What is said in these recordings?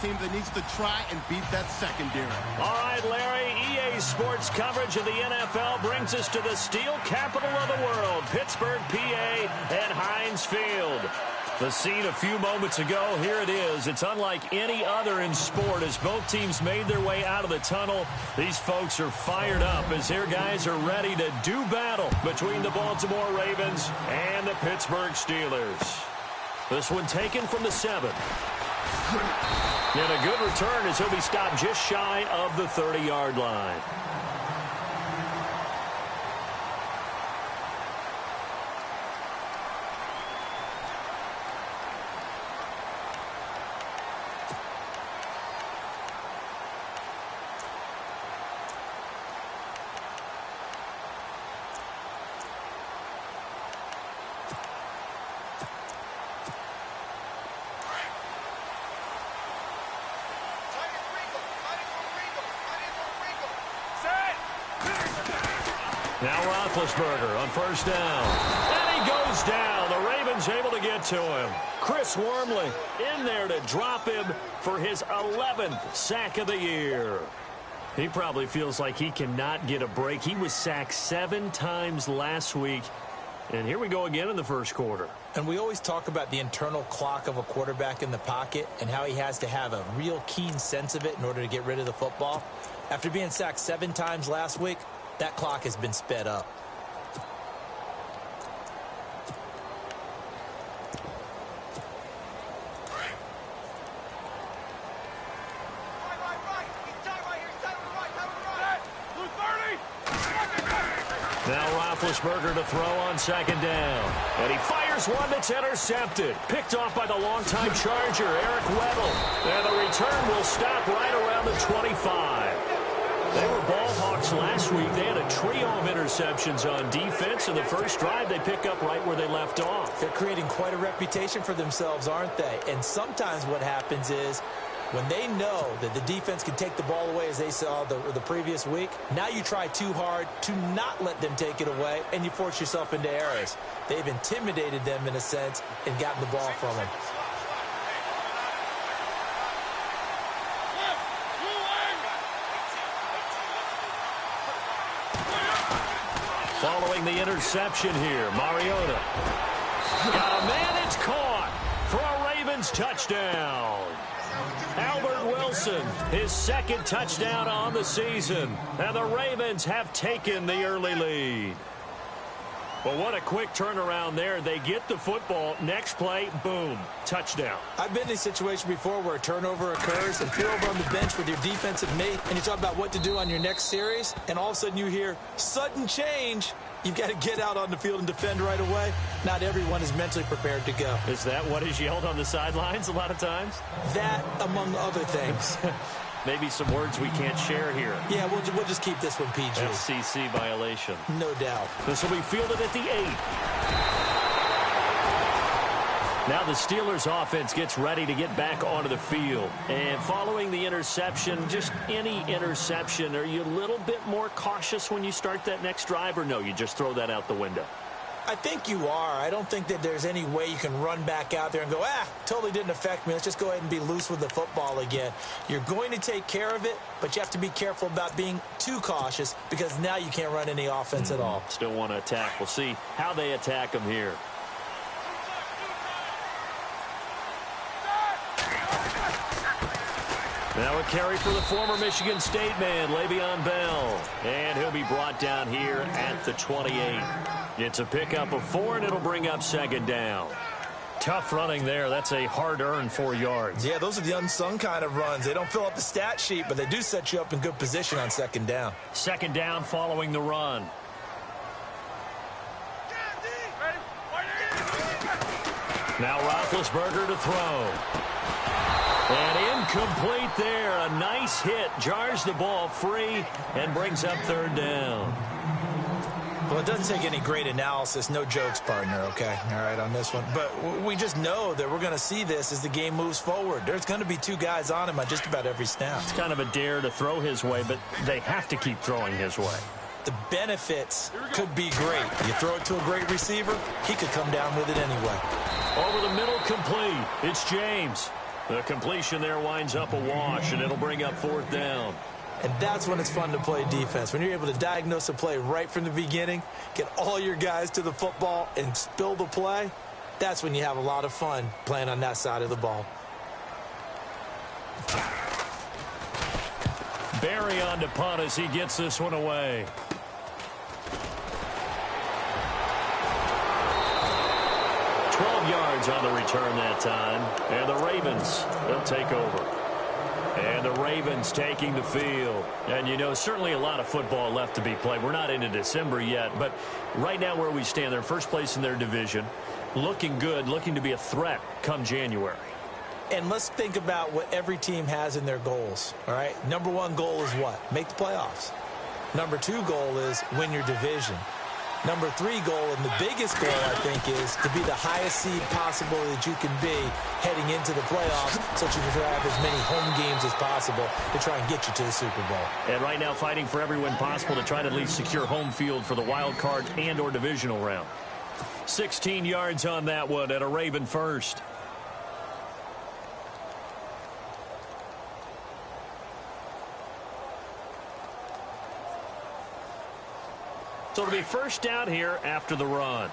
team that needs to try and beat that secondary. All right, Larry, EA Sports coverage of the NFL brings us to the steel capital of the world, Pittsburgh, PA, and Heinz Field. The scene a few moments ago, here it is. It's unlike any other in sport as both teams made their way out of the tunnel. These folks are fired up as their guys are ready to do battle between the Baltimore Ravens and the Pittsburgh Steelers. This one taken from the 7. And a good return as he'll be stopped just shy of the 30-yard line. Now Roethlisberger on first down. And he goes down. The Ravens able to get to him. Chris Wormley in there to drop him for his 11th sack of the year. He probably feels like he cannot get a break. He was sacked 7 times last week. And here we go again in the first quarter. And we always talk about the internal clock of a quarterback in the pocket and how he has to have a real keen sense of it in order to get rid of the football. After being sacked 7 times last week, that clock has been sped up. Now Roethlisberger to throw on second down. And he fires one that's intercepted. Picked off by the longtime Charger, Eric Weddle. And the return will stop right around the 25. They were ball hawks last week. They had a trio of interceptions on defense. In the first drive, they pick up right where they left off. They're creating quite a reputation for themselves, aren't they? And sometimes what happens is when they know that the defense can take the ball away, as they saw the previous week, now you try too hard to not let them take it away, and you force yourself into errors. They've intimidated them in a sense and gotten the ball from them. Following the interception here, Mariota. Got a man, it's caught for a Ravens touchdown. Albert Wilson, his second touchdown on the season. And the Ravens have taken the early lead. Well, what a quick turnaround there. They get the football. Next play, boom, touchdown. I've been in a situation before where a turnover occurs and you're over on the bench with your defensive mate and you talk about what to do on your next series, and all of a sudden you hear sudden change. You've got to get out on the field and defend right away. Not everyone is mentally prepared to go. Is that what is yelled on the sidelines a lot of times? That, among other things. Maybe some words we can't share here. Yeah, we'll just keep this one PG. FCC violation. No doubt. This will be fielded at the 8. Now the Steelers offense gets ready to get back onto the field. And following the interception, just any interception, are you a little bit more cautious when you start that next drive, or no, you just throw that out the window? I think you are. I don't think that there's any way you can run back out there and go, totally didn't affect me. Let's just go ahead and be loose with the football again. You're going to take care of it, but you have to be careful about being too cautious because now you can't run any offense at all. Still want to attack. We'll see how they attack them here. Now a carry for the former Michigan State man, Le'Veon Bell. And he'll be brought down here at the 28. It's a pickup of 4, and it'll bring up second down. Tough running there. That's a hard-earned 4 yards. Yeah, those are the unsung kind of runs. They don't fill up the stat sheet, but they do set you up in good position on second down. Second down following the run. Now Roethlisberger to throw. And incomplete there. A nice hit. Jars the ball free and brings up third down. Well, it doesn't take any great analysis. No jokes, partner, okay? All right, on this one. But we just know that we're going to see this as the game moves forward. There's going to be 2 guys on him on just about every snap. It's kind of a dare to throw his way, but they have to keep throwing his way. The benefits could be great. You throw it to a great receiver, he could come down with it anyway. Over the middle, complete. It's James. The completion there winds up a wash, and it'll bring up 4th down. And that's when it's fun to play defense. When you're able to diagnose a play right from the beginning, get all your guys to the football, and spill the play, that's when you have a lot of fun playing on that side of the ball. Barry on to punt as he gets this one away. Yards on the return that time. And the Ravens, they'll take over. And the Ravens taking the field. And, you know, certainly a lot of football left to be played. We're not into December yet, but right now where we stand, they're first place in their division. Looking good, looking to be a threat come January. And let's think about what every team has in their goals, all right? Number 1 goal is what? Make the playoffs. Number 2 goal is win your division. Number 3 goal, and the biggest goal, I think, is to be the highest seed possible that you can be heading into the playoffs, so that you can have as many home games as possible to try and get you to the Super Bowl. And right now fighting for every win possible to try to at least secure home field for the wild card and or divisional round. 16 yards on that one at a Raven first. So it'll be first down here after the run.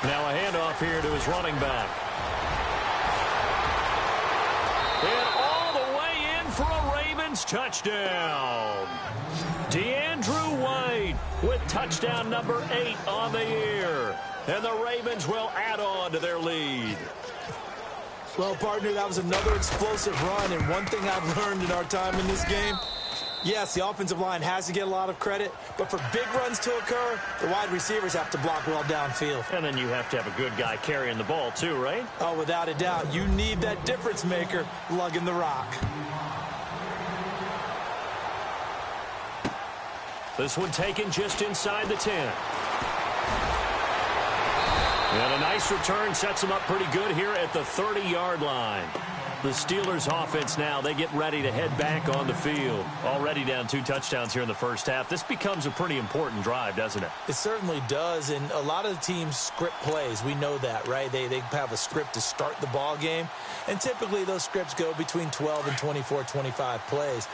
Now a handoff here to his running back. And all the way in for a Ravens touchdown. DeAndrew White with touchdown number 8 on the year. And the Ravens will add on to their lead. Well, partner, that was another explosive run, and one thing I've learned in our time in this game, yes, the offensive line has to get a lot of credit, but for big runs to occur, the wide receivers have to block well downfield. And then you have to have a good guy carrying the ball too, right? Oh, without a doubt. You need that difference maker lugging the rock. This one taken just inside the 10. And a nice return sets them up pretty good here at the 30-yard line. The Steelers offense now, they get ready to head back on the field. Already down 2 touchdowns here in the first half. This becomes a pretty important drive, doesn't it? It certainly does, and a lot of the teams script plays. We know that, right? They have a script to start the ball game, and typically those scripts go between 12 and 24, 25 plays.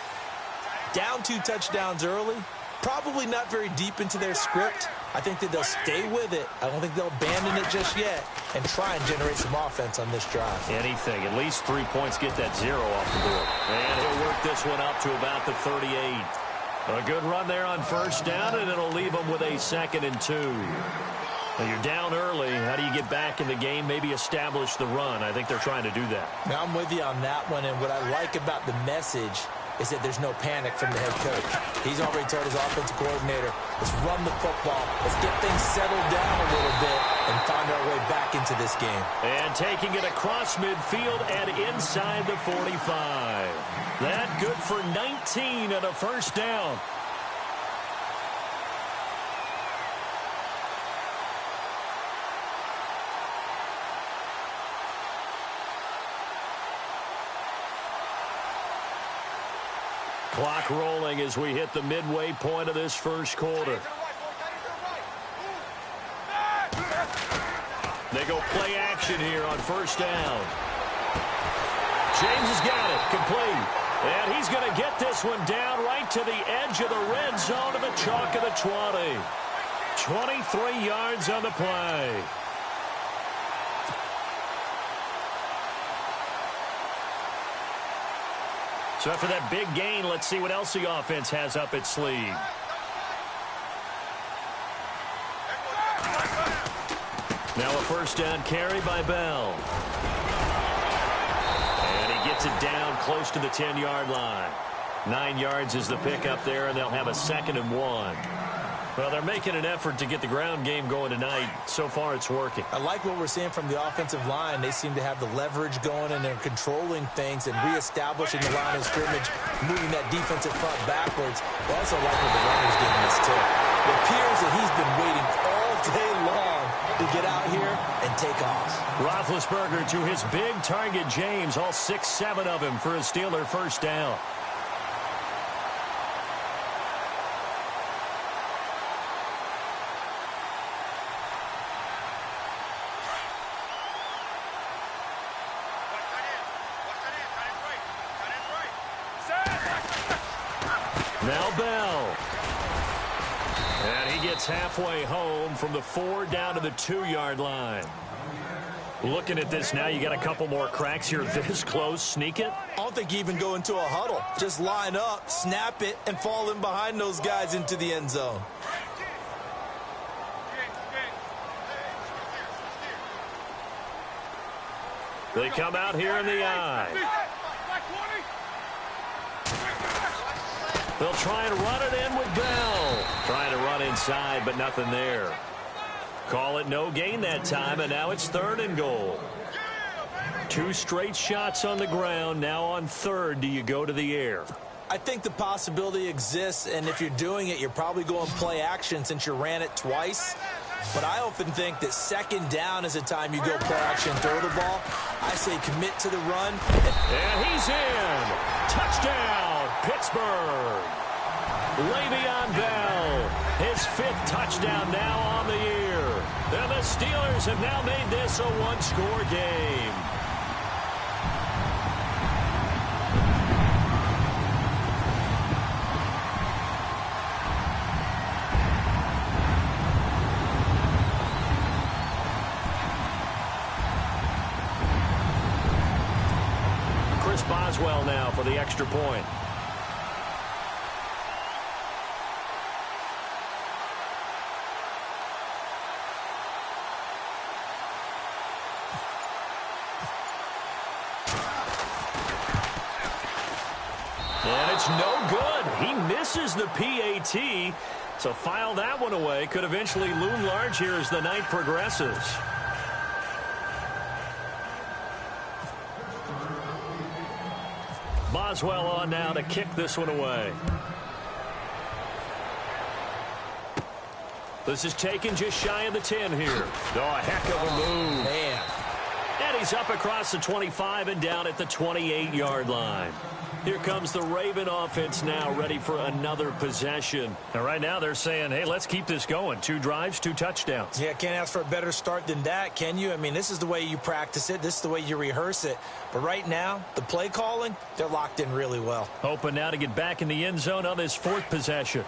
Down 2 touchdowns early, probably not very deep into their script. I think that they'll stay with it. I don't think they'll abandon it just yet and try and generate some offense on this drive. Anything. At least 3 points, get that 0 off the board. And he'll work this one up to about the 38. A good run there on first down, and it'll leave them with a 2nd and 2. Now you're down early. How do you get back in the game? Maybe establish the run. I think they're trying to do that. Now I'm with you on that one, and what I like about the message is that there's no panic from the head coach. He's already told his offensive coordinator, let's run the football, let's get things settled down a little bit and find our way back into this game. And taking it across midfield and inside the 45. That good for 19 and a first down. Clock rolling as we hit the midway point of this first quarter. They go play action here on first down. James has got it, complete. And he's going to get this one down right to the edge of the red zone of the chalk of the 20. 23 yards on the play. So after that big gain, let's see what else the offense has up its sleeve. Now a first down carry by Bell. And he gets it down close to the 10-yard line. 9 yards is the pickup there, and they'll have a 2nd and 1. Well, they're making an effort to get the ground game going tonight. So far, it's working. I like what we're seeing from the offensive line. They seem to have the leverage going, and they're controlling things and reestablishing the line of scrimmage, moving that defensive front backwards. I also like what the runner's getting this too. It appears that he's been waiting all day long to get out here and take off. Roethlisberger to his big target, James, all 6-7 of him for a Steeler first down. Now Bell. And he gets halfway home from the 4 down to the 2-yard line. Looking at this now, you got a couple more cracks here this close. Sneak it? I don't think you even go into a huddle. Just line up, snap it, and fall in behind those guys into the end zone. They come out here in the eye. They'll try and run it in with Bell. Trying to run inside, but nothing there. Call it no gain that time, and now it's 3rd and goal. 2 straight shots on the ground. Now on 3rd, do you go to the air? I think the possibility exists, and if you're doing it, you're probably going play action since you ran it twice. But I often think that 2nd down is the time you go play action, throw the ball. I say commit to the run. And he's in. Touchdown, Pittsburgh. Le'Veon Bell, his 5th touchdown now on the year. And the Steelers have now made this a 1-score game. Chris Boswell now for the extra point. And it's no good. He misses the PAT. So file that one away. Could eventually loom large here as the night progresses. Boswell on now to kick this one away. This is taken just shy of the 10 here. Oh, a heck of a move. Man. And he's up across the 25 and down at the 28-yard line. Here comes the Raven offense now, ready for another possession. And right now they're saying, hey, let's keep this going. 2 drives, 2 touchdowns. Yeah, can't ask for a better start than that, can you? I mean, this is the way you practice it. This is the way you rehearse it. But right now, the play calling, they're locked in really well. Hoping now to get back in the end zone on this 4th possession.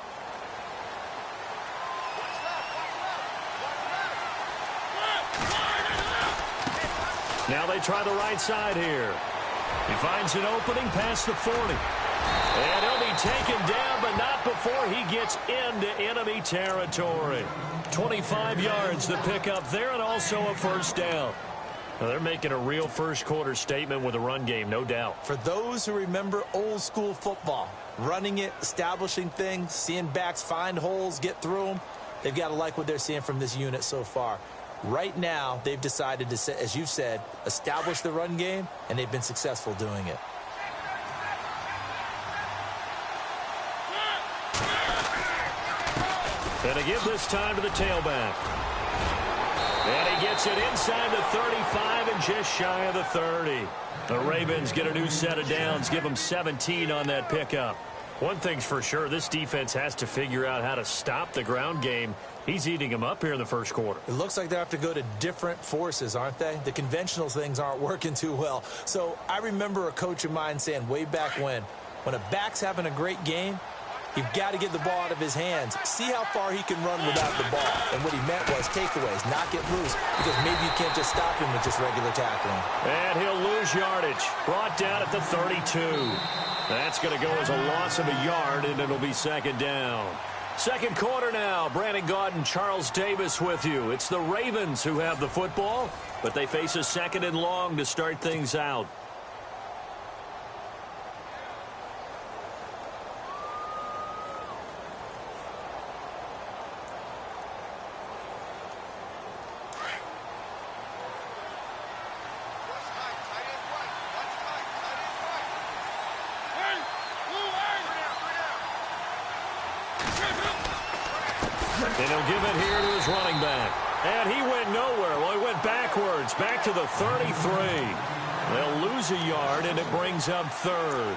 Now they try the right side here. He finds an opening past the 40. And he'll be taken down, but not before he gets into enemy territory. 25 yards to pick up there, and also a 1st down. Now they're making a real first-quarter statement with a run game, no doubt. For those who remember old-school football, running it, establishing things, seeing backs find holes, get through them, they've got to like what they're seeing from this unit so far. Right now, they've decided to, as you've said, establish the run game, and they've been successful doing it. And they give this time to the tailback. And he gets it inside the 35 and just shy of the 30. The Ravens get a new set of downs, give them 17 on that pickup. One thing's for sure, this defense has to figure out how to stop the ground game. He's eating them up here in the first quarter. It looks like they have to go to different forces, aren't they? The conventional things aren't working too well. So I remember a coach of mine saying way back when a back's having a great game, you've got to get the ball out of his hands. See how far he can run without the ball. And what he meant was takeaways, not get loose, because maybe you can't just stop him with just regular tackling. And he'll lose yardage. Brought down at the 32. That's going to go as a loss of a yard, and it'll be 2nd down. Second quarter now. Brandon Gaudin, Charles Davis with you. It's the Ravens who have the football, but they face a 2nd and long to start things out. And he'll give it here to his running back. And he went nowhere. Well, he went backwards, back to the 33. They'll lose a yard, and it brings up 3rd.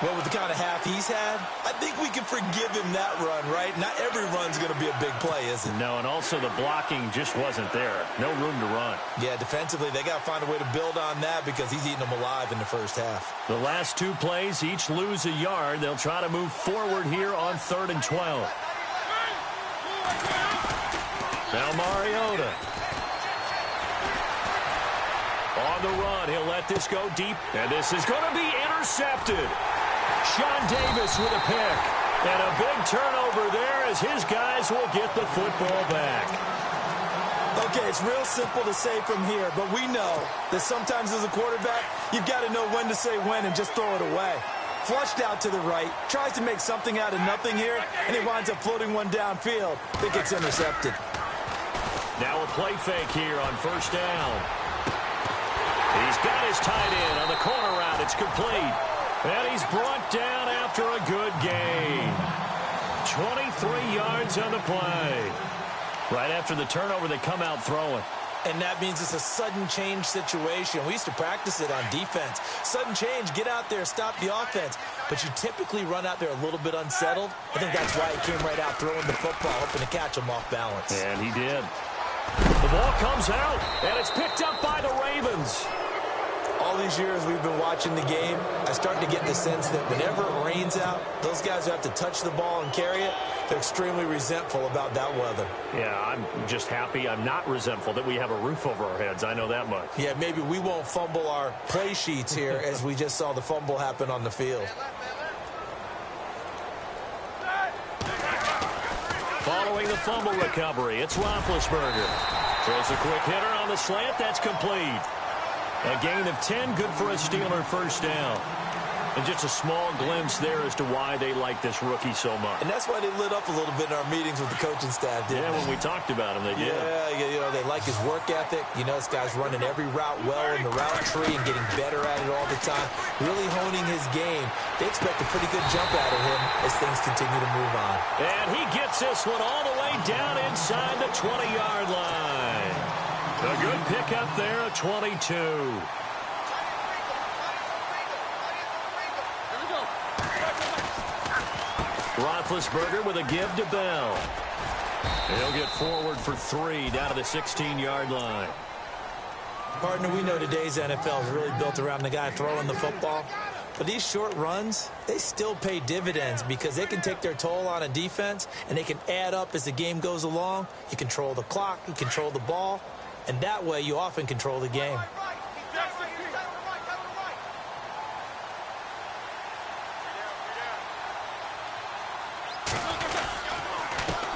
Well, with the kind of half he's had, I think we can forgive him that run, right? Not every run's going to be a big play, is it? No, and also the blocking just wasn't there. No room to run. Yeah, defensively, they got to find a way to build on that because he's eating them alive in the first half. The last two plays, each lose a yard. They'll try to move forward here on 3rd and 12. Now Mariota. On the run, he'll let this go deep, and this is going to be intercepted. Sean Davis with a pick, and a big turnover there as his guys will get the football back. Okay, it's real simple to say from here, but we know that sometimes as a quarterback, you've got to know when to say when and just throw it away. Flushed out to the right, tries to make something out of nothing here, and he winds up floating one downfield. I think it's intercepted. Now a play fake here on 1st down. He's got his tight end on the corner route. It's complete. And he's brought down after a good gain. 23 yards on the play. Right after the turnover, they come out throwing. And that means it's a sudden change situation. We used to practice it on defense. Sudden change, get out there, stop the offense. But you typically run out there a little bit unsettled. I think that's why he came right out throwing the football, hoping to catch him off balance. And he did. The ball comes out, and it's picked up by the Ravens. All these years we've been watching the game, I start to get the sense that whenever it rains out, those guys who have to touch the ball and carry it, they're extremely resentful about that weather. Yeah, I'm just happy I'm not resentful that we have a roof over our heads. I know that much. Yeah, maybe we won't fumble our play sheets here as we just saw the fumble happen on the field. Following the fumble recovery, it's Roethlisberger. Throws a quick hitter on the slant. That's complete. A gain of 10, good for a Steeler 1st down. And just a small glimpse there as to why they like this rookie so much. And that's why they lit up a little bit in our meetings with the coaching staff, didn't they? When we talked about him, they did. Yeah, you know, they like his work ethic. You know, this guy's running every route well in the route tree and getting better at it all the time, really honing his game. They expect a pretty good jump out of him as things continue to move on. And he gets this one all the way down inside the 20-yard line. A good pickup there at 22. Roethlisberger with a give to Bell. He'll get forward for 3 down to the 16-yard line. Partner, we know today's NFL is really built around the guy throwing the football. But these short runs, they still pay dividends because they can take their toll on a defense and they can add up as the game goes along. You control the clock, you control the ball, and that way you often control the game.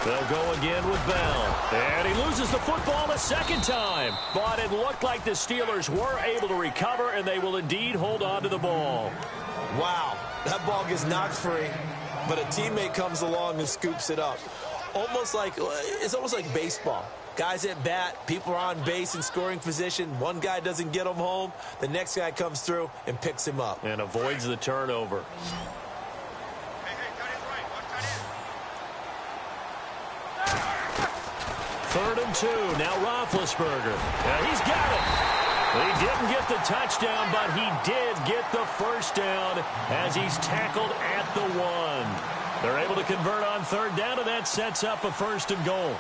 They'll go again with Bell. And he loses the football a second time. But it looked like the Steelers were able to recover, and they will indeed hold on to the ball. Wow, that ball gets knocked free, but a teammate comes along and scoops it up. It's almost like baseball. Guys at bat, people are on base in scoring position. One guy doesn't get him home. The next guy comes through and picks him up. And avoids the turnover. Third and 2. Now Roethlisberger. He's got it. He didn't get the touchdown, but he did get the first down as he's tackled at the 1. They're able to convert on 3rd down, and that sets up a 1st and goal.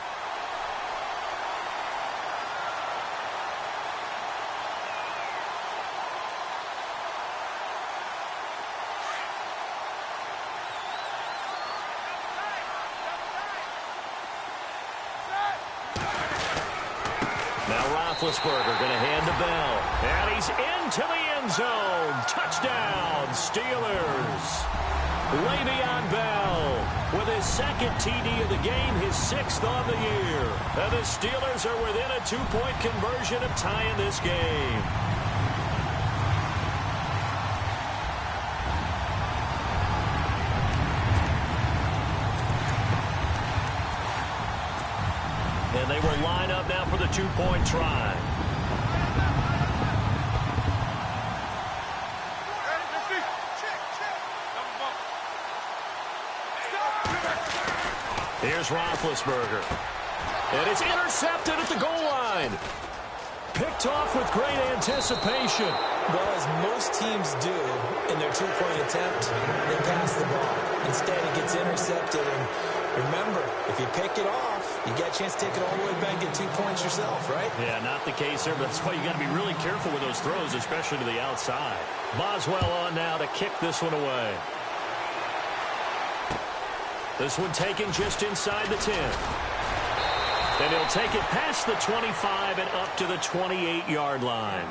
Roethlisberger going to hand to Bell. And he's into the end zone. Touchdown, Steelers. Le'Veon Bell with his 2nd TD of the game, his 6th on the year. And the Steelers are within a 2-point conversion of tying this game. And they will line up now for the 2-point try. Here's Roethlisberger. And it's intercepted at the goal line. Picked off with great anticipation. Well, as most teams do in their two-point attempt, they pass the ball. Instead, it gets intercepted. And remember, if you pick it off, you get a chance to take it all the way back and get 2 points yourself, right? Yeah, not the case there, but that's why you got to be really careful with those throws, especially to the outside. Boswell on now to kick this one away. This one taken just inside the 10. And he'll take it past the 25 and up to the 28-yard line.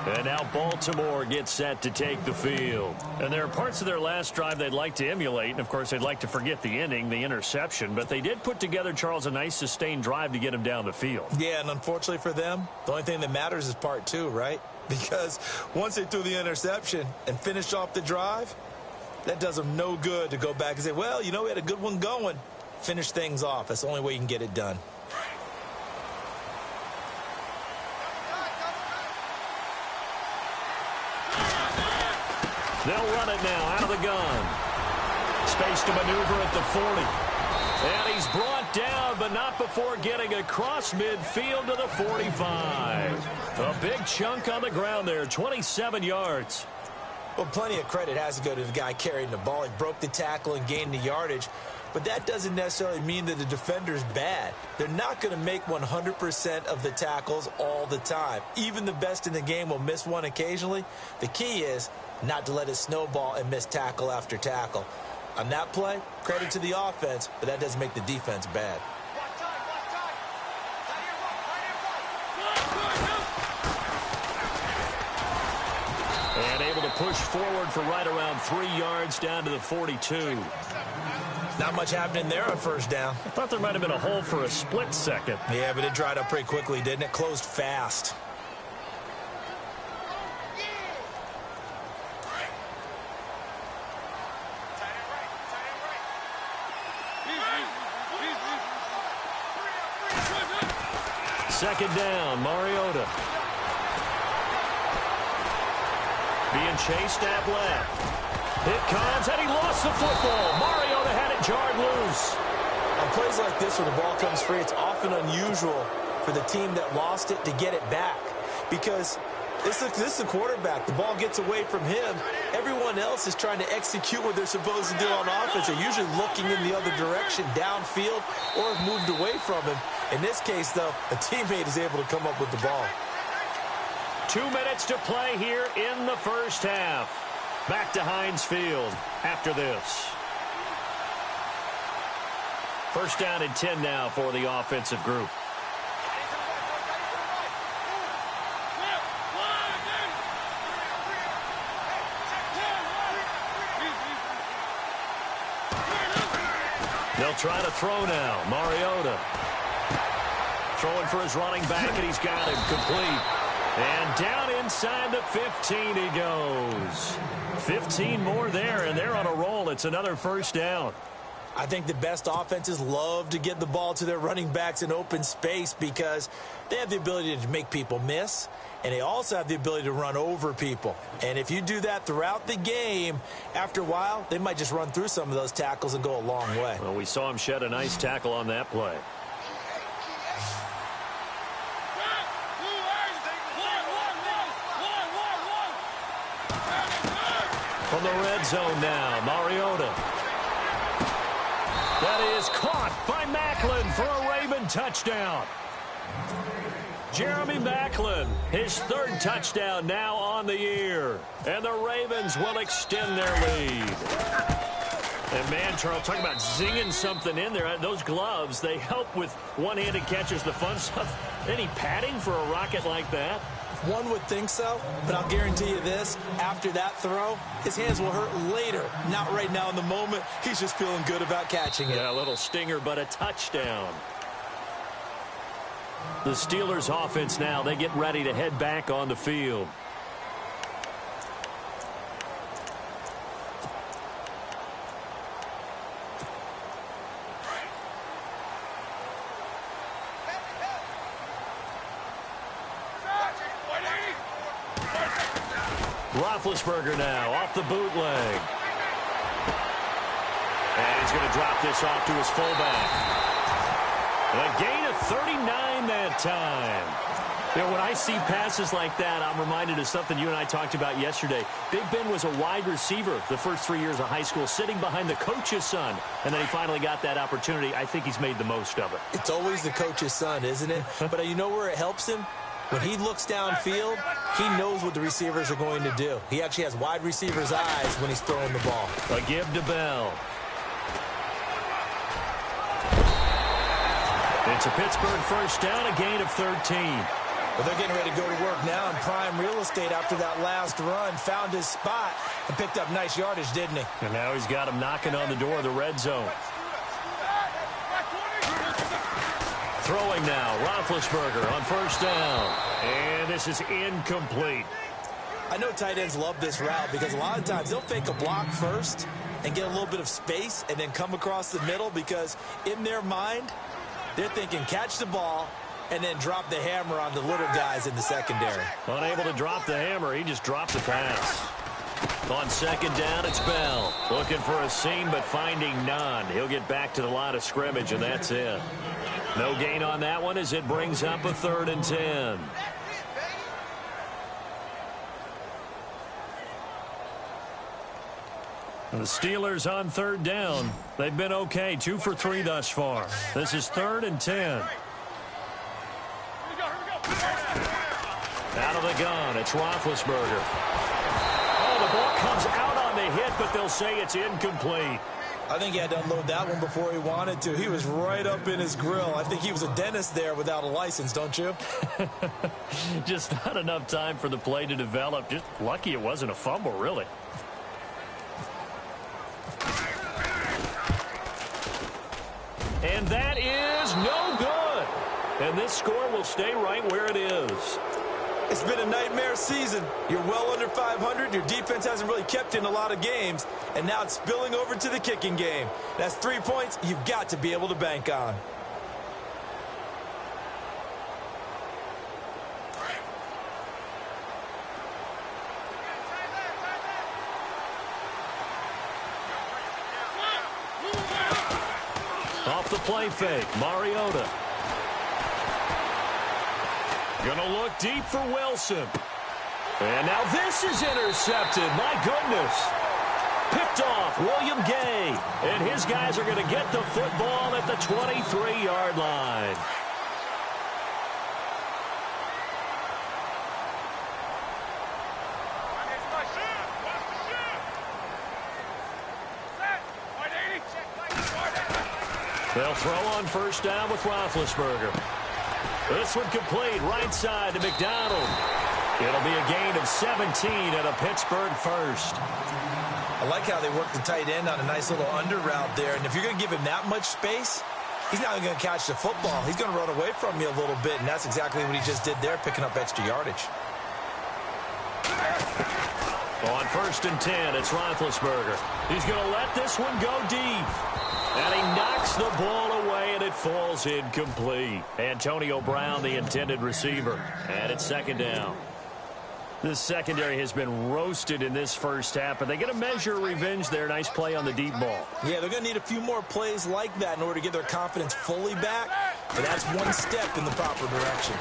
And now Baltimore gets set to take the field. And there are parts of their last drive they'd like to emulate. And, of course, they'd like to forget the ending, the interception. But they did put together, Charles, a nice sustained drive to get him down the field. Yeah, and unfortunately for them, the only thing that matters is part two, right? Because once they threw the interception and finished off the drive, that does them no good to go back and say, well, you know, we had a good one going. Finish things off. That's the only way you can get it done. They'll run it now out of the gun. Space to maneuver at the 40. And he's brought down, but not before getting across midfield to the 45. A big chunk on the ground there, 27 yards. Well, plenty of credit has to go to the guy carrying the ball. He broke the tackle and gained the yardage. But that doesn't necessarily mean that the defender's bad. They're not going to make 100% of the tackles all the time. Even the best in the game will miss one occasionally. The key is not to let it snowball and miss tackle after tackle. On that play, credit to the offense, but that doesn't make the defense bad. And able to push forward for right around 3 yards down to the 42. Not much happening there on first down. I thought there might have been a hole for a split second. Yeah, but it dried up pretty quickly, didn't it? Closed fast. Second down, Mariota. Being chased at left. It comes, and he lost the football. Mariota had it jarred loose. On plays like this where the ball comes free, it's often unusual for the team that lost it to get it back. Because this is the quarterback. The ball gets away from him. Everyone else is trying to execute what they're supposed to do on offense. They're usually looking in the other direction, downfield, or have moved away from him. In this case, though, a teammate is able to come up with the ball. 2 minutes to play here in the first half. Back to Heinz Field after this. First down and 10 now for the offensive group. They'll try to throw now. Mariota throwing for his running back, and he's got him complete. And down inside the 15 he goes. 15 more there, and they're on a roll. It's another first down. I think the best offenses love to get the ball to their running backs in open space because they have the ability to make people miss, and they also have the ability to run over people. And if you do that throughout the game, after a while, they might just run through some of those tackles and go a long way. Well, we saw him shed a nice tackle on that play. From the red zone now, Mariota. That is caught by Macklin for a Raven touchdown. Jeremy Macklin, his third touchdown now on the year. And the Ravens will extend their lead. And, man, Charles, talking about zinging something in there. Those gloves, they help with one-handed catches, the fun stuff. Any padding for a rocket like that? One would think so, but I'll guarantee you this. After that throw, his hands will hurt later. Not right now in the moment. He's just feeling good about catching it. Yeah, a little stinger, but a touchdown. The Steelers offense now, they get ready to head back on the field. Roethlisberger now off the bootleg. And he's going to drop this off to his fullback. A gain of 39 that time. You know, when I see passes like that, I'm reminded of something you and I talked about yesterday. Big Ben was a wide receiver the first 3 years of high school, sitting behind the coach's son, and then he finally got that opportunity. I think he's made the most of it. It's always the coach's son, isn't it? But you know where it helps him? When he looks downfield, he knows what the receivers are going to do. He actually has wide receivers' eyes when he's throwing the ball. A give to Bell. It's a Pittsburgh first down, a gain of 13. Well, they're getting ready to go to work now in prime real estate after that last run. Found his spot and picked up nice yardage, didn't he? And now he's got him knocking on the door of the red zone. Throwing now, Roethlisberger on first down. And this is incomplete. I know tight ends love this route because a lot of times they'll fake a block first and get a little bit of space and then come across the middle because in their mind, they're thinking catch the ball and then drop the hammer on the little guys in the secondary. Unable to drop the hammer, he just dropped the pass. On second down, it's Bell. Looking for a seam, but finding none. He'll get back to the line of scrimmage, and that's it. No gain on that one as it brings up a 3rd and 10. The Steelers on 3rd down. They've been okay, 2 for 3 thus far. This is 3rd and 10. Out of the gun, it's Roethlisberger. Oh, the ball comes out on the hit, but they'll say it's incomplete. I think he had to unload that one before he wanted to. He was right up in his grill. I think he was a dentist there without a license, don't you? Just not enough time for the play to develop. Just lucky it wasn't a fumble, really. And that is no good. And this score will stay right where it is. It's been a nightmare season. You're well under 500. Your defense hasn't really kept in a lot of games. And now it's spilling over to the kicking game. That's 3 points you've got to be able to bank on. Off the play fake, Mariota. Gonna look deep for Wilson. And now this is intercepted. My goodness. Picked off William Gay. And his guys are going to get the football at the 23-yard line. They'll throw on first down with Roethlisberger. This one complete, right side to McDonald. It'll be a gain of 17 and a Pittsburgh first. I like how they work the tight end on a nice little under route there. And if you're going to give him that much space, he's not going to catch the football. He's going to run away from you a little bit, and that's exactly what he just did there, picking up extra yardage. On first and 10, it's Roethlisberger. He's going to let this one go deep. And he knocks the ball away, and it falls incomplete. Antonio Brown, the intended receiver. And it's second down. This secondary has been roasted in this first half, but they get a measure of revenge there. Nice play on the deep ball. Yeah, they're going to need a few more plays like that in order to get their confidence fully back. But that's one step in the proper direction.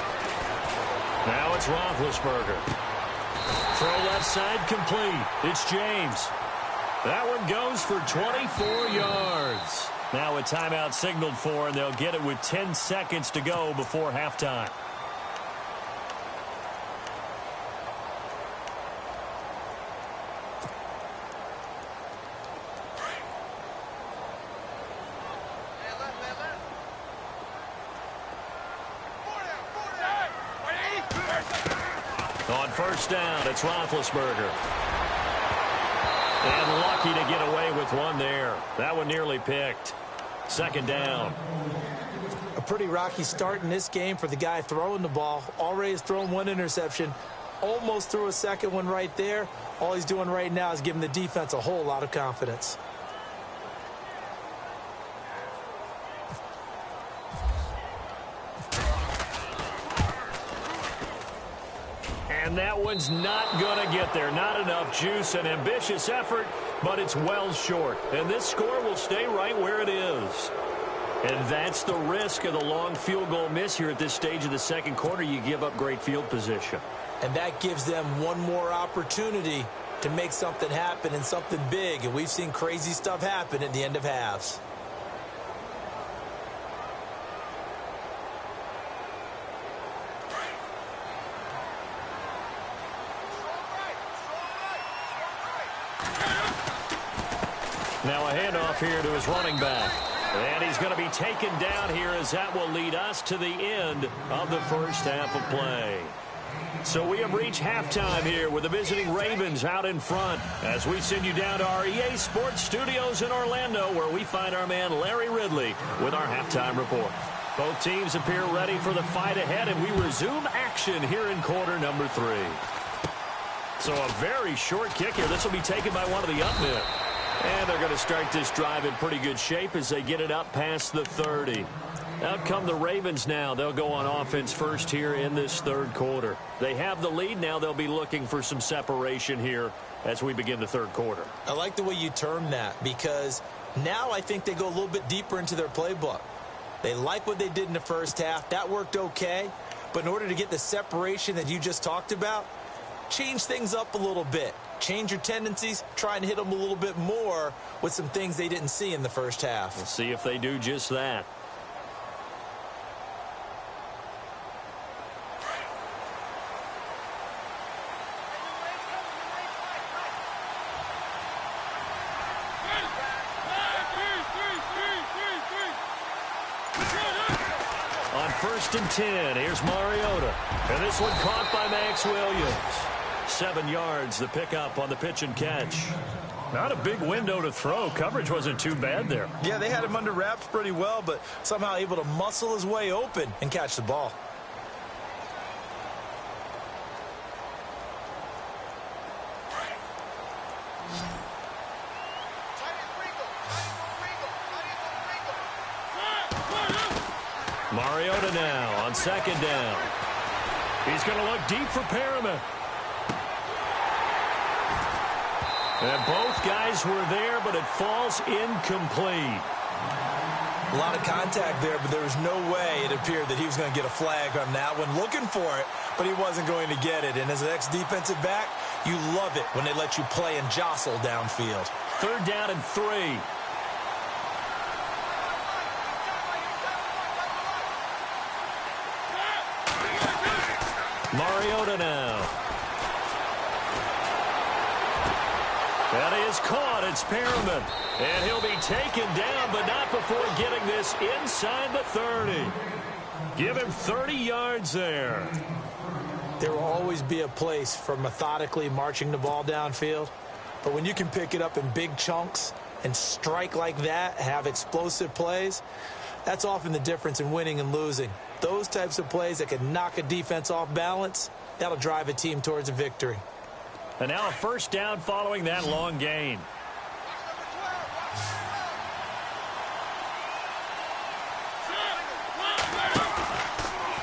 Now it's Roethlisberger. Throw left side complete. It's James. That one goes for 24 yards. Now a timeout signaled for, and they'll get it with 10 seconds to go before halftime. On first down, it's Roethlisberger. And lucky to get away with one there. That one nearly picked. Second down. A pretty rocky start in this game for the guy throwing the ball. Already has thrown one interception. Almost threw a second one right there. All he's doing right now is giving the defense a whole lot of confidence. And that one's not going to get there. Not enough juice. An ambitious effort, but it's well short. And this score will stay right where it is. And that's the risk of the long field goal miss here at this stage of the second quarter. You give up great field position. And that gives them one more opportunity to make something happen and something big. And we've seen crazy stuff happen at the end of halves. Now a handoff here to his running back. And he's going to be taken down here as that will lead us to the end of the first half of play. So we have reached halftime here with the visiting Ravens out in front as we send you down to our EA Sports Studios in Orlando where we find our man Larry Ridley with our halftime report. Both teams appear ready for the fight ahead, and we resume action here in quarter number 3. So a very short kick here. This will be taken by one of the up men. And they're going to start this drive in pretty good shape as they get it up past the 30. Out come the Ravens now. They'll go on offense first here in this third quarter. They have the lead. Now they'll be looking for some separation here as we begin the third quarter. I like the way you term that because now I think they go a little bit deeper into their playbook. They like what they did in the first half. That worked okay. But in order to get the separation that you just talked about, change things up a little bit. Change your tendencies, try and hit them a little bit more with some things they didn't see in the first half. We'll see if they do just that. On 1st and 10, here's Mariota. And this one caught by Max Williams. 7 yards, the pickup on the pitch and catch. Not a big window to throw. Coverage wasn't too bad there. Yeah, they had him under wraps pretty well, but somehow able to muscle his way open and catch the ball. Mariota now on 2nd down. He's going to look deep for Perriman. And both guys were there, but it falls incomplete. A lot of contact there, but there was no way it appeared that he was going to get a flag on that one. Looking for it, but he wasn't going to get it. And as an ex-defensive back, you love it when they let you play and jostle downfield. 3rd down and 3. Mariota now. That is caught. It's Perriman. And he'll be taken down, but not before getting this inside the 30. Give him 30 yards there. There will always be a place for methodically marching the ball downfield. But when you can pick it up in big chunks and strike like that, have explosive plays, that's often the difference in winning and losing. Those types of plays that can knock a defense off balance, that'll drive a team towards a victory. And now a 1st down following that long gain.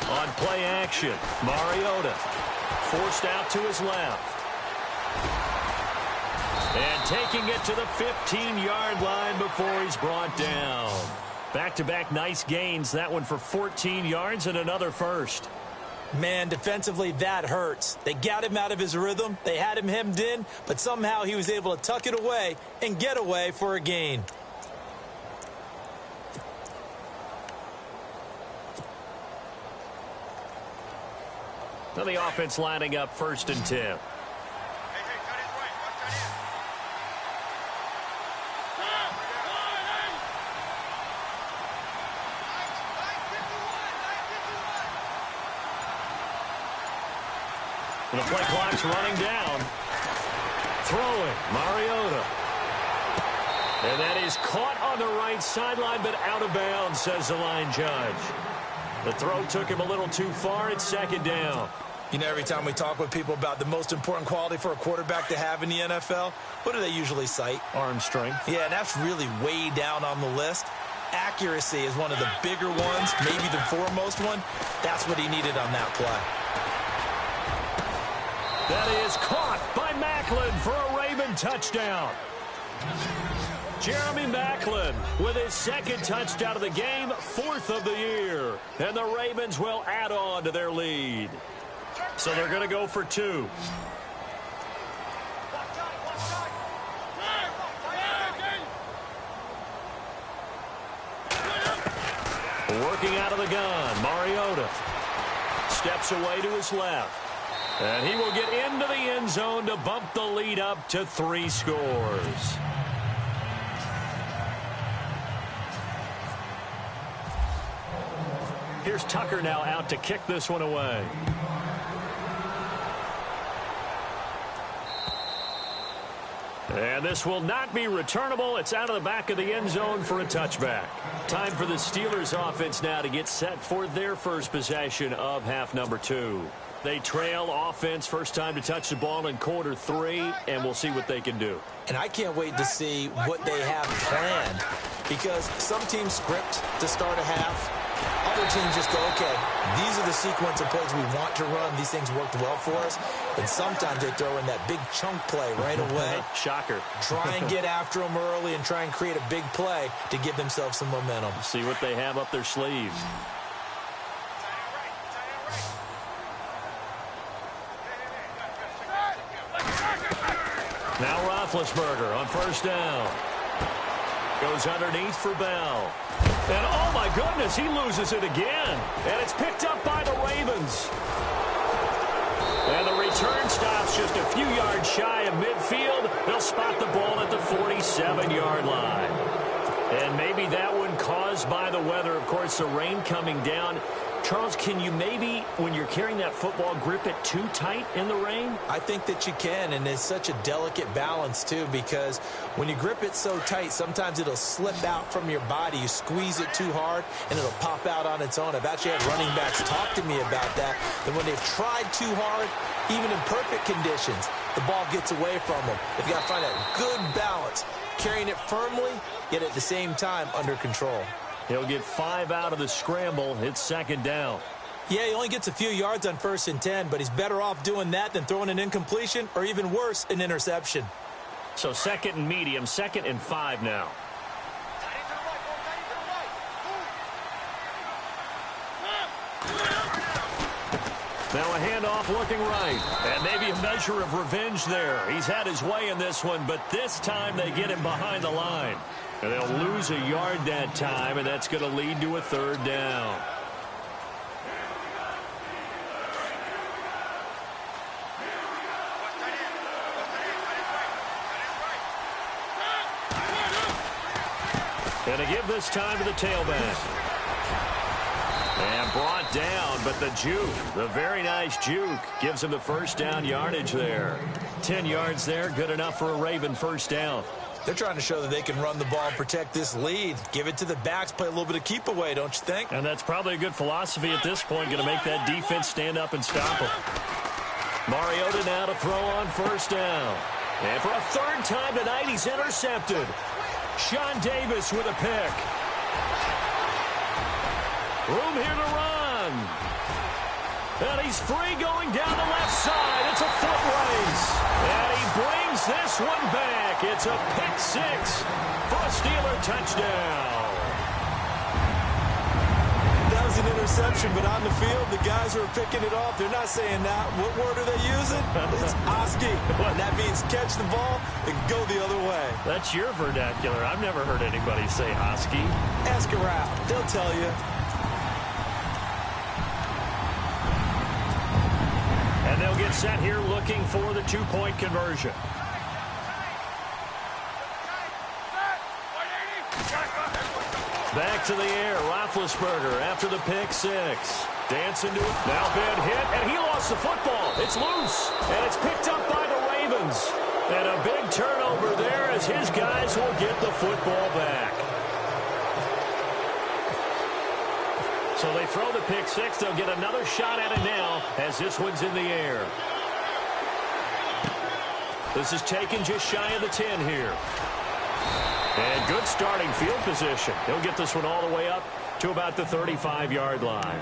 On play action, Mariota forced out to his left. And taking it to the 15-yard line before he's brought down. Back-to-back nice gains. That one for 14 yards and another first. Man, defensively, that hurts. They got him out of his rhythm. They had him hemmed in, but somehow he was able to tuck it away and get away for a gain. Now the offense lining up 1st and 10. The play clock's running down. Throwing, Mariota. And that is caught on the right sideline, but out of bounds, says the line judge. The throw took him a little too far. It's 2nd down. You know, every time we talk with people about the most important quality for a quarterback to have in the NFL, what do they usually cite? Arm strength. Yeah, and that's really way down on the list. Accuracy is one of the bigger ones, maybe the foremost one. That's what he needed on that play. That is caught by Macklin for a Raven touchdown. Jeremy Maclin with his second touchdown of the game, 4th of the year. And the Ravens will add on to their lead. So they're going to go for 2. Working out of the gun, Mariota steps away to his left. And he will get into the end zone to bump the lead up to 3 scores. Here's Tucker now out to kick this one away. And this will not be returnable. It's out of the back of the end zone for a touchback. Time for the Steelers offense now to get set for their first possession of half number 2. They trail offense, first time to touch the ball in quarter 3, and we'll see what they can do. And I can't wait to see what they have planned, because some teams script to start a half. Other teams just go, okay, these are the sequence of plays we want to run. These things worked well for us. And sometimes they throw in that big chunk play right away. Shocker. Try and get after them early and try and create a big play to give themselves some momentum. See what they have up their sleeves. Now Roethlisberger on first down. Goes underneath for Bell. And oh my goodness, he loses it again. And it's picked up by the Ravens. And the return stops just a few yards shy of midfield. They'll spot the ball at the 47-yard line. And maybe that one caused by the weather. Of course, the rain coming down. Charles, can you maybe, when you're carrying that football, grip it too tight in the rain? I think that you can, and it's such a delicate balance, too, because when you grip it so tight, sometimes it'll slip out from your body. You squeeze it too hard, and it'll pop out on its own. I've actually had running backs talk to me about that when they've tried too hard, even in perfect conditions, the ball gets away from them. They've got to find that good balance, carrying it firmly, yet at the same time under control. He'll get 5 out of the scramble. It's second down. Yeah, he only gets a few yards on 1st and 10, but he's better off doing that than throwing an incompletion or even worse, an interception. So 2nd and medium, 2nd and 5 now. Now a handoff looking right. And maybe a measure of revenge there. He's had his way in this one, but this time they get him behind the line. And they'll lose a yard that time, and that's going to lead to a 3rd down. And a give this time to the tailback. And brought down, but the juke, the very nice juke, gives him the 1st down yardage there. 10 yards there, good enough for a Raven 1st down. They're trying to show that they can run the ball and protect this lead. Give it to the backs, play a little bit of keep away, don't you think? And that's probably a good philosophy at this point, going to make that defense stand up and stop them. Mariota now to throw on 1st down. And for a 3rd time tonight, he's intercepted. Sean Davis with a pick. Room here to run. And he's free going down the left side. It's a foot race. And he brings this one back. It's a pick 6 for a Steeler touchdown. That was an interception, but on the field, the guys who are picking it off, they're not saying that. What word are they using? It's Oski. And that means catch the ball and go the other way. That's your vernacular. I've never heard anybody say Oski. Ask around. They'll tell you. And they'll get set here looking for the 2-point conversion. Back to the air, Roethlisberger after the pick 6. Dancing to it. Now bad hit, and he lost the football. It's loose, and it's picked up by the Ravens. And a big turnover there as his guys will get the football back. So they throw the pick 6. They'll get another shot at it now as this one's in the air. This is taken just shy of the 10 here. And good starting field position. He'll get this one all the way up to about the 35-yard line.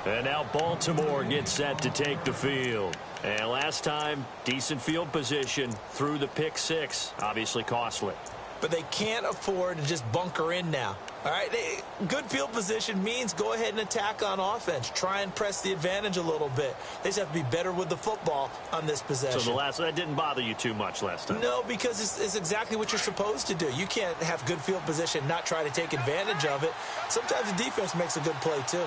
And now Baltimore gets set to take the field. And last time, decent field position through the pick 6. Obviously costly. but they can't afford to just bunker in now. All right, good field position means go ahead and attack on offense. Try and press the advantage a little bit. They just have to be better with the football on this possession. So that didn't bother you too much last time? No, because it's exactly what you're supposed to do. You can't have good field position, not try to take advantage of it. Sometimes the defense makes a good play, too.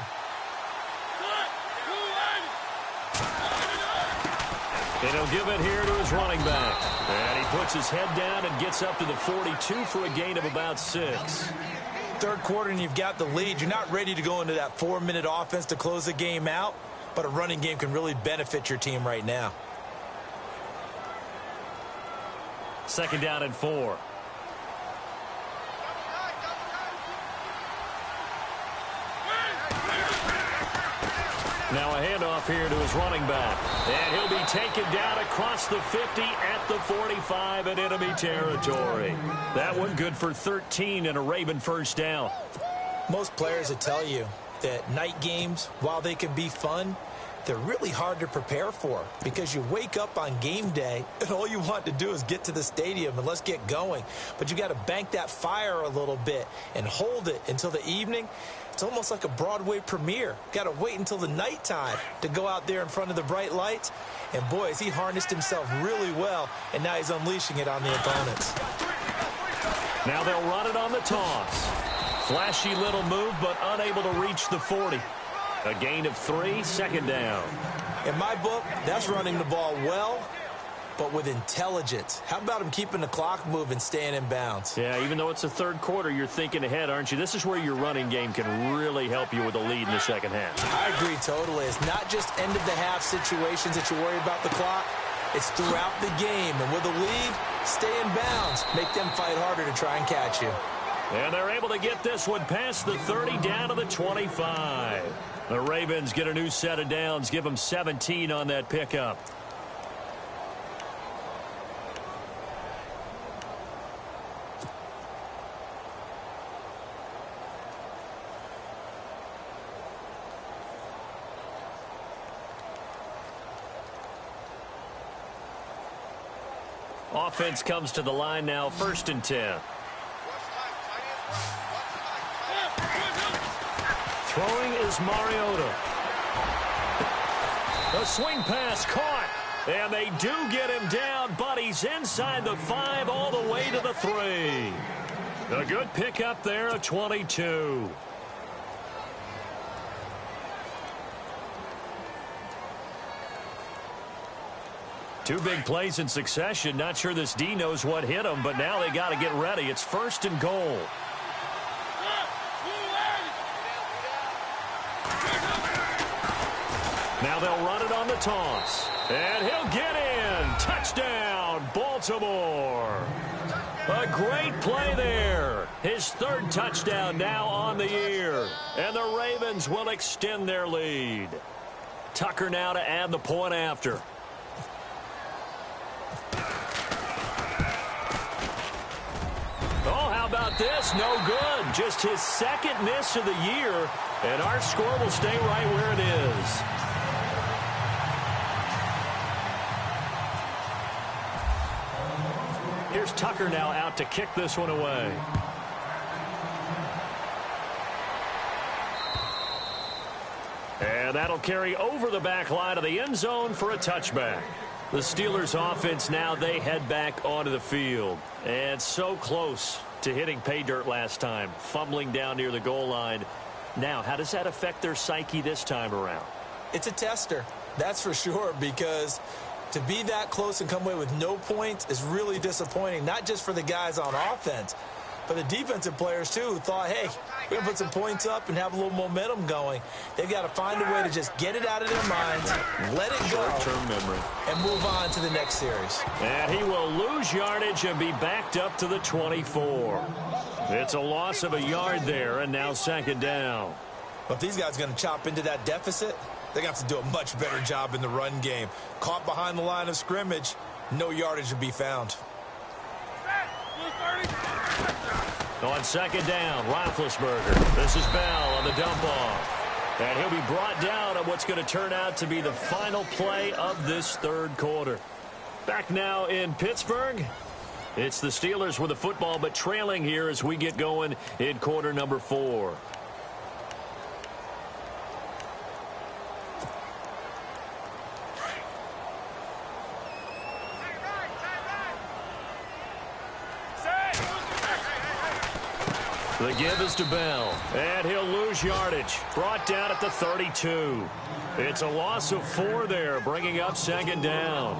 And he'll give it here to his running back. And he puts his head down and gets up to the 42 for a gain of about 6. Third quarter and you've got the lead. You're not ready to go into that 4-minute offense to close the game out, but a running game can really benefit your team right now. 2nd down and 4. Now a handoff here to his running back. And he'll be taken down across the 50 at the 45 in enemy territory. That one good for 13 and a Raven first down. Most players will tell you that night games, while they can be fun, they're really hard to prepare for because you wake up on game day and all you want to do is get to the stadium and let's get going. But you got to bank that fire a little bit and hold it until the evening. It's almost like a Broadway premiere. Got to wait until the nighttime to go out there in front of the bright lights. And boy, has he harnessed himself really well, and now he's unleashing it on the opponents. Now they'll run it on the toss. Flashy little move, but unable to reach the 40. A gain of 3, 2nd down. In my book, that's running the ball well, but with intelligence. How about him keeping the clock moving, staying in bounds? Yeah, even though it's the third quarter, you're thinking ahead, aren't you? This is where your running game can really help you with a lead in the second half. I agree totally. It's not just end-of-the-half situations that you worry about the clock. It's throughout the game. And with a lead, stay in bounds. Make them fight harder to try and catch you. And they're able to get this one past the 30 down to the 25. The Ravens get a new set of downs, give them 17 on that pickup. Offense comes to the line now, 1st and 10. Throwing is Mariota. The swing pass caught. And they do get him down, but he's inside the 5 all the way to the 3. A good pickup there of 22. Two big plays in succession. Not sure this D knows what hit him, but now they got to get ready. It's 1st and goal. Now they'll run it on the toss. And he'll get in. Touchdown, Baltimore. A great play there. His 3rd touchdown now on the year. And the Ravens will extend their lead. Tucker now to add the point after. Oh, how about this? No good. Just his 2nd miss of the year. And our score will stay right where it is. Here's Tucker now out to kick this one away. And that'll carry over the back line of the end zone for a touchback. The Steelers offense now, they head back onto the field. And so close to hitting pay dirt last time, fumbling down near the goal line. Now, how does that affect their psyche this time around? It's a tester, that's for sure, because to be that close and come away with no points is really disappointing, not just for the guys on offense, but the defensive players, too, who thought, hey, we're going to put some points up and have a little momentum going. They've got to find a way to just get it out of their minds, let it go, short-term memory, and move on to the next series. And he will lose yardage and be backed up to the 24. It's a loss of a yard there, and now 2nd down. But if these guys are going to chop into that deficit, they're going to have to do a much better job in the run game. Caught behind the line of scrimmage, no yardage to be found. On 2nd down, Roethlisberger. This is Bell on the dump-off. And he'll be brought down on what's going to turn out to be the final play of this 3rd quarter. Back now in Pittsburgh. It's the Steelers with the football, but trailing here as we get going in quarter number 4. The give is to Bell, and he'll lose yardage. Brought down at the 32. It's a loss of 4 there, bringing up second down.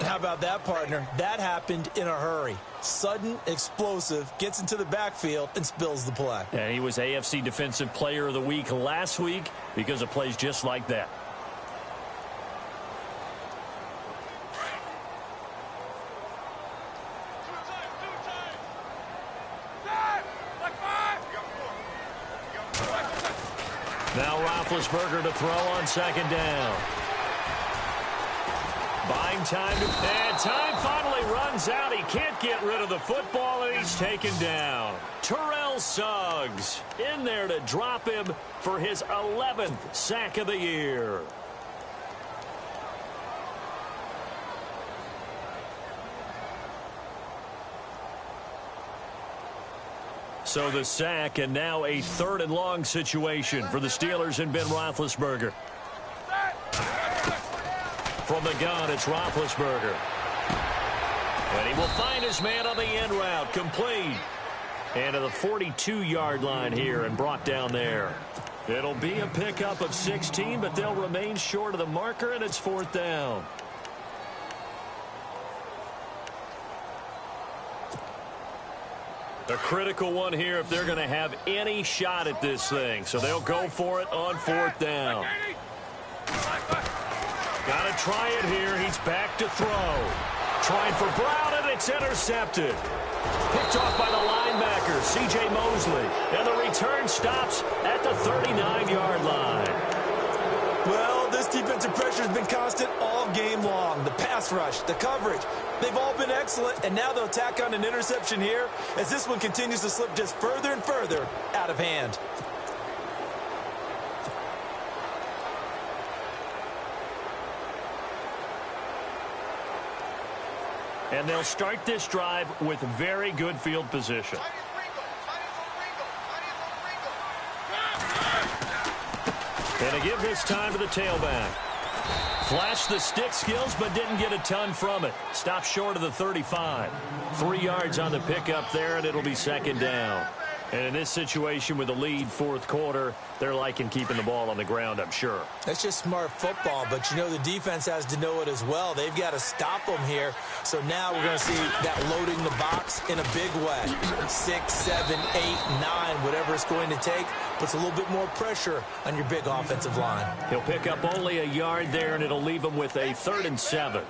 How about that, partner? That happened in a hurry. Sudden, explosive, gets into the backfield, and spills the play. And he was AFC Defensive Player of the Week last week because of plays just like that. Now Roethlisberger to throw on second down. Buying time, and time finally runs out. He can't get rid of the football, and he's taken down. Terrell Suggs in there to drop him for his 11th sack of the year. So the sack, and now a 3rd and long situation for the Steelers and Ben Roethlisberger. From the gun, it's Roethlisberger. And he will find his man on the end route, complete. And to the 42-yard line here and brought down there. It'll be a pickup of 16, but they'll remain short of the marker, and it's 4th down. A critical one here if they're going to have any shot at this thing. So they'll go for it on 4th down. Got to try it here. He's back to throw. Trying for Brown, and it's intercepted. Picked off by the linebacker, C.J. Mosley. And the return stops at the 39-yard line. Well, this defensive pressure has been constant all game long. The pass rush, the coverage, they've all been excellent, and now they'll tack on an interception here as this one continues to slip just further and further out of hand. And they'll start this drive with very good field position. And a give this time to the tailback. Flashed the stick skills, but didn't get a ton from it. Stopped short of the 35. 3 yards on the pickup there, and it'll be second down. And in this situation with the lead 4th quarter, they're liking keeping the ball on the ground, I'm sure. That's just smart football, but you know the defense has to know it as well. They've got to stop them here. So now we're going to see that loading the box in a big way. 6, 7, 8, 9, whatever it's going to take, puts a little bit more pressure on your big offensive line. He'll pick up only a yard there, and it'll leave him with a 3rd and 7.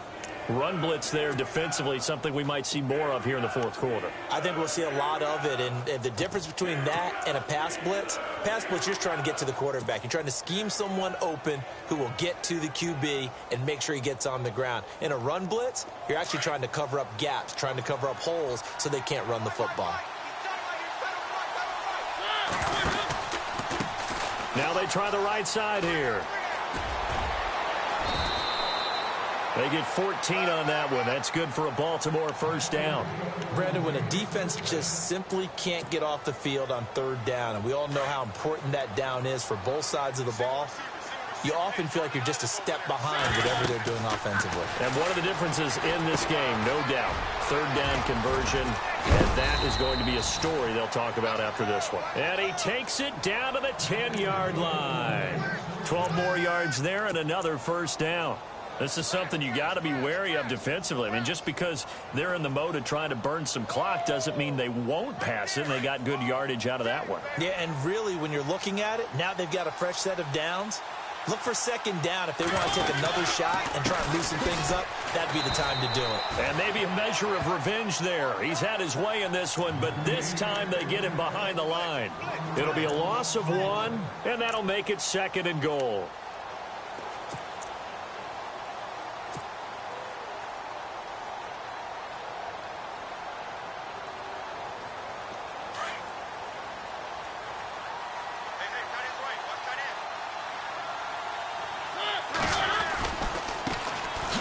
Run blitz there defensively, something we might see more of here in the 4th quarter. I think we'll see a lot of it, and the difference between that and a pass blitz, you're just trying to get to the quarterback. You're trying to scheme someone open who will get to the QB and make sure he gets on the ground. In a run blitz, you're actually trying to cover up gaps, trying to cover up holes so they can't run the football. Now they try the right side here. They get 14 on that one. That's good for a Baltimore 1st down. Brandon, when a defense just simply can't get off the field on 3rd down, and we all know how important that down is for both sides of the ball, you often feel like you're just a step behind whatever they're doing offensively. And one of the differences in this game, no doubt, 3rd down conversion, and that is going to be a story they'll talk about after this one. And he takes it down to the 10-yard line. 12 more yards there and another 1st down. This is something you got to be wary of defensively. I mean, just because they're in the mode of trying to burn some clock doesn't mean they won't pass it, and they got good yardage out of that one. Yeah, and really, when you're looking at it, now they've got a fresh set of downs. Look for 2nd down if they want to take another shot and try and loosen things up. That'd be the time to do it. And maybe a measure of revenge there. He's had his way in this one, but this time they get him behind the line. It'll be a loss of 1, and that'll make it 2nd and goal.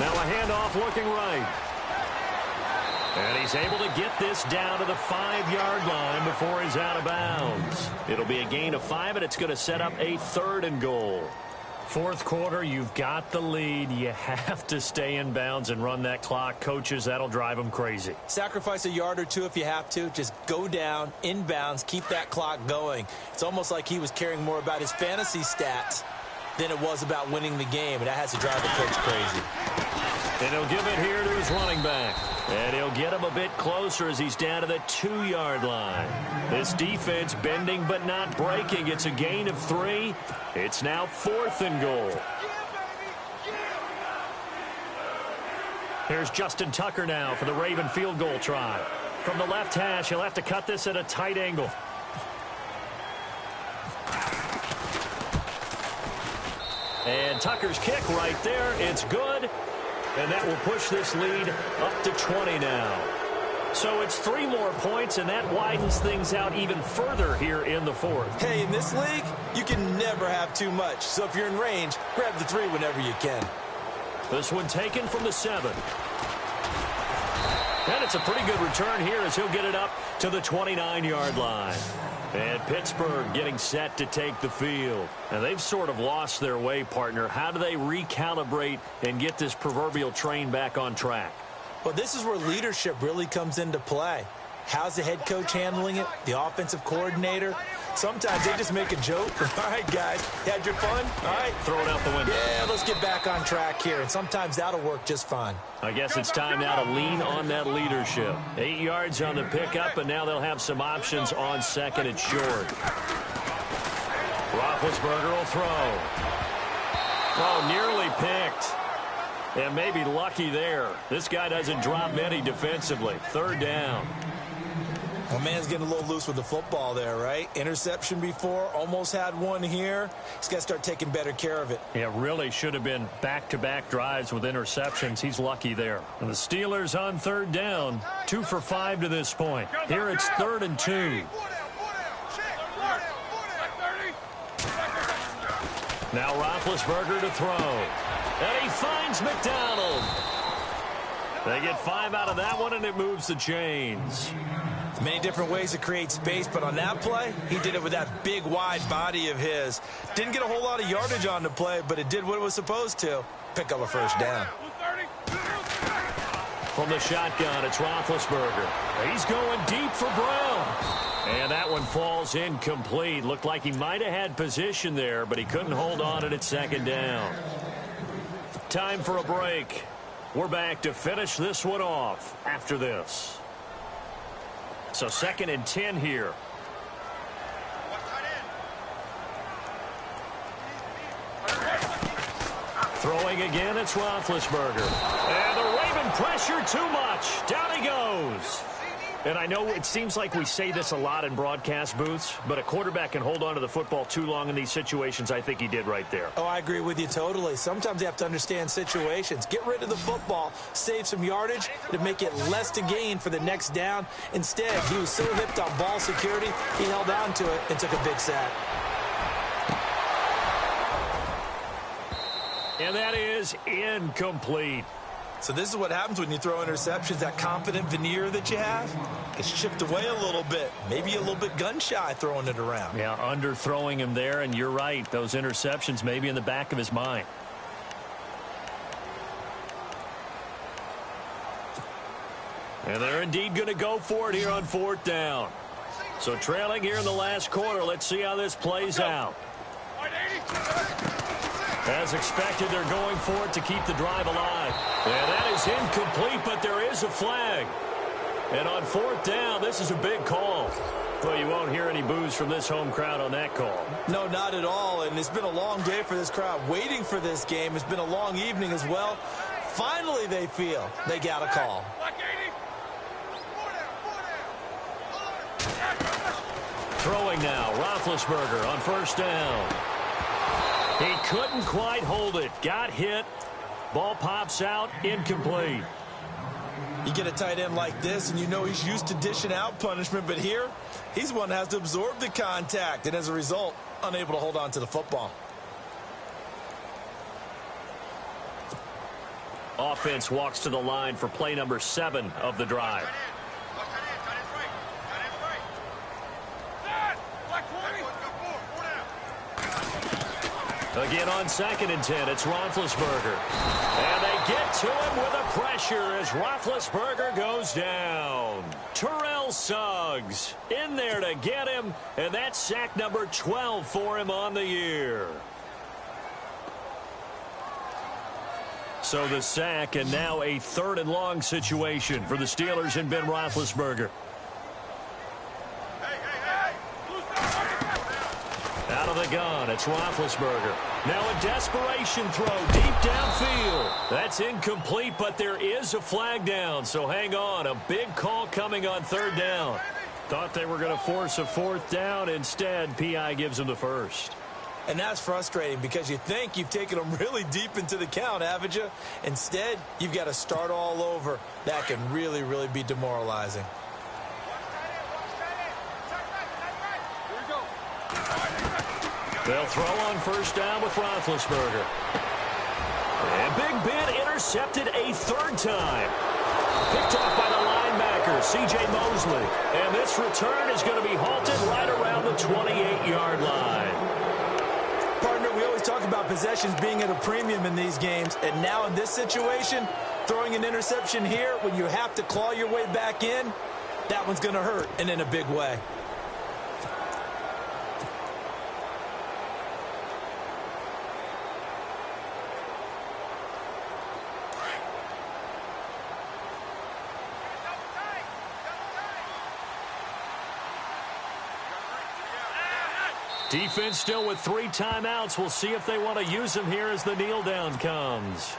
Now a handoff looking right. And he's able to get this down to the 5-yard line before he's out of bounds. It'll be a gain of 5, and it's going to set up a 3rd and goal. Fourth quarter, you've got the lead. You have to stay in bounds and run that clock. Coaches, that'll drive them crazy. Sacrifice a yard or two if you have to. Just go down, in bounds, keep that clock going. It's almost like he was caring more about his fantasy stats than it was about winning the game, and that has to drive the coach crazy. And he'll give it here to his running back. And he'll get him a bit closer as he's down to the 2-yard line. This defense bending but not breaking. It's a gain of 3. It's now 4th and goal. Here's Justin Tucker now for the Raven field goal try. From the left hash, he'll have to cut this at a tight angle. And Tucker's kick right there. It's good. And that will push this lead up to 20 now. So it's 3 more points, and that widens things out even further here in the 4th. Hey, in this league, you can never have too much. So if you're in range, grab the 3 whenever you can. This one taken from the 7. And it's a pretty good return here as he'll get it up to the 29-yard line. And Pittsburgh getting set to take the field. And they've sort of lost their way, partner. How do they recalibrate and get this proverbial train back on track? Well, this is where leadership really comes into play. How's the head coach handling it? The offensive coordinator? Sometimes they just make a joke. All right, guys, had your fun? All right. Throw it out the window. Yeah, let's get back on track here. And sometimes that'll work just fine. I guess it's time now to lean on that leadership. 8 yards on the pickup, and now they'll have some options on 2nd and short. Roethlisberger will throw. Oh, nearly picked. And maybe lucky there. This guy doesn't drop many defensively. 3rd down. Well, man's getting a little loose with the football there, right? Interception before, almost had one here. He's got to start taking better care of it. Yeah, really should have been back-to-back drives with interceptions. He's lucky there. And the Steelers on 3rd down, 2 for 5 to this point. Here it's 3rd and 2. Now Roethlisberger to throw. And he finds McDonald. They get 5 out of that one, and it moves the chains. Many different ways to create space, but on that play, he did it with that big, wide body of his. Didn't get a whole lot of yardage on the play, but it did what it was supposed to. Pick up a 1st down. From the shotgun, it's Roethlisberger. He's going deep for Brown. And that one falls incomplete. Looked like he might have had position there, but he couldn't hold on it at 2nd down. Time for a break. We're back to finish this one off after this. So 2nd and 10 here. Throwing again, it's Roethlisberger. And the Raven pressure too much. Down he goes. And I know it seems like we say this a lot in broadcast booths, but a quarterback can hold on to the football too long in these situations. I think he did right there. Oh, I agree with you totally. Sometimes you have to understand situations. Get rid of the football, save some yardage to make it less to gain for the next down. Instead, he was so hipped on ball security, he held on to it and took a big sack. And that is incomplete. So this is what happens when you throw interceptions. That confident veneer that you have gets chipped away a little bit. Maybe a little bit gun-shy throwing it around. Yeah, underthrowing him there, and you're right. Those interceptions may be in the back of his mind. And they're indeed going to go for it here on 4th down. So trailing here in the last quarter. Let's see how this plays out. As expected, they're going for it to keep the drive alive. And that is incomplete, but there is a flag. And on 4th down, this is a big call. Well, you won't hear any boos from this home crowd on that call. No, not at all. And it's been a long day for this crowd waiting for this game. It's been a long evening as well. Finally, they feel they got a call. Throwing now, Roethlisberger on 1st down. He couldn't quite hold it. Got hit. Ball pops out. Incomplete. You get a tight end like this, and you know he's used to dishing out punishment. But here, he's the one that has to absorb the contact. And as a result, unable to hold on to the football. Offense walks to the line for play number 7 of the drive. Again on 2nd and 10, it's Roethlisberger. And they get to him with a pressure as Roethlisberger goes down. Terrell Suggs in there to get him, and that's sack number 12 for him on the year. So the sack, and now a 3rd and long situation for the Steelers and Ben Roethlisberger. Out of the gun, it's Roethlisberger. Now a desperation throw deep downfield. That's incomplete, but there is a flag down, so hang on. A big call coming on 3rd down. Thought they were going to force a 4th down. Instead, P.I. gives them the 1st. And that's frustrating because you think you've taken them really deep into the count, haven't you? Instead, you've got to start all over. That can really, really be demoralizing. They'll throw on 1st down with Roethlisberger. And Big Ben intercepted a 3rd time. Picked off by the linebacker, C.J. Mosley. And this return is going to be halted right around the 28-yard line. Partner, we always talk about possessions being at a premium in these games. And now in this situation, throwing an interception here when you have to claw your way back in, that one's going to hurt, and in a big way. Defense still with 3 timeouts. We'll see if they want to use them here as the kneel down comes.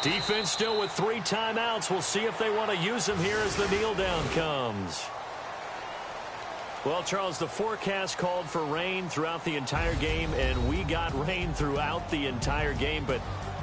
Defense still with 3 timeouts. We'll see if they want to use them here as the kneel down comes. Well, Charles, the forecast called for rain throughout the entire game, and we got rain throughout the entire game. But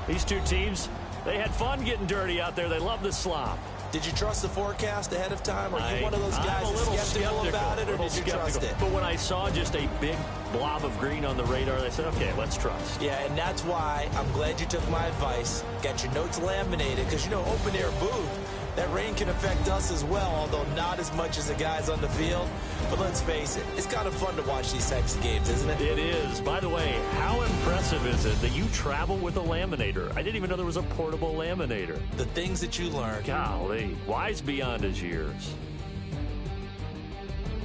these two teams, they had fun getting dirty out there. They love the slop. Did you trust the forecast ahead of time? Are you one of those guys that's skeptical about it, or did you trust it? But when I saw just a big blob of green on the radar, I said, okay, let's trust. Yeah, and that's why I'm glad you took my advice. Got your notes laminated, because, you know, open-air booth, that rain can affect us as well, although not as much as the guys on the field. But let's face it, it's kind of fun to watch these types of games, isn't it? It is. By the way, how impressive is it that you travel with a laminator? I didn't even know there was a portable laminator. The things that you learn. Golly, wise beyond his years.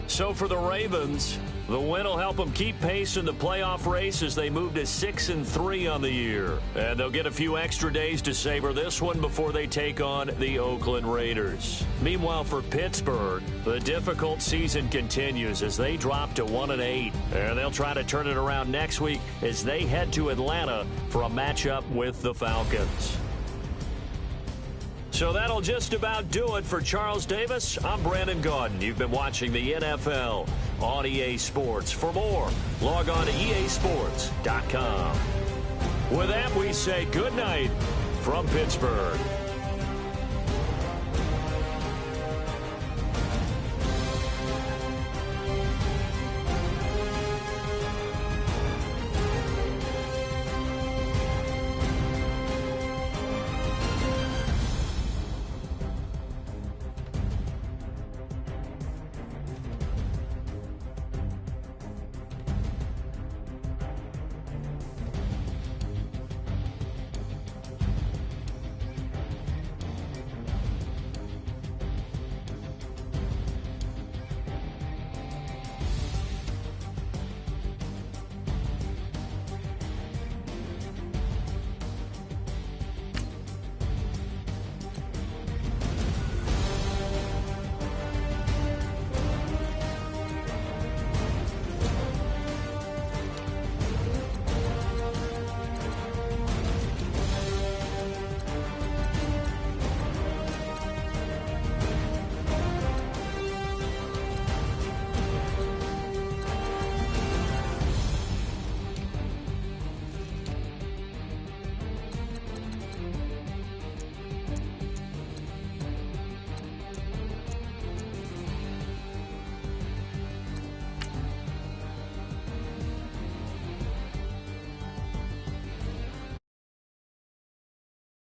So for the Ravens, the win will help them keep pace in the playoff race as they move to 6-3 on the year. And they'll get a few extra days to savor this one before they take on the Oakland Raiders. Meanwhile, for Pittsburgh, the difficult season continues as they drop to 1-8. And they'll try to turn it around next week as they head to Atlanta for a matchup with the Falcons. So that'll just about do it for Charles Davis. I'm Brandon Gaudin. You've been watching the NFL on EA Sports. For more, log on to easports.com. With that, we say good night from Pittsburgh.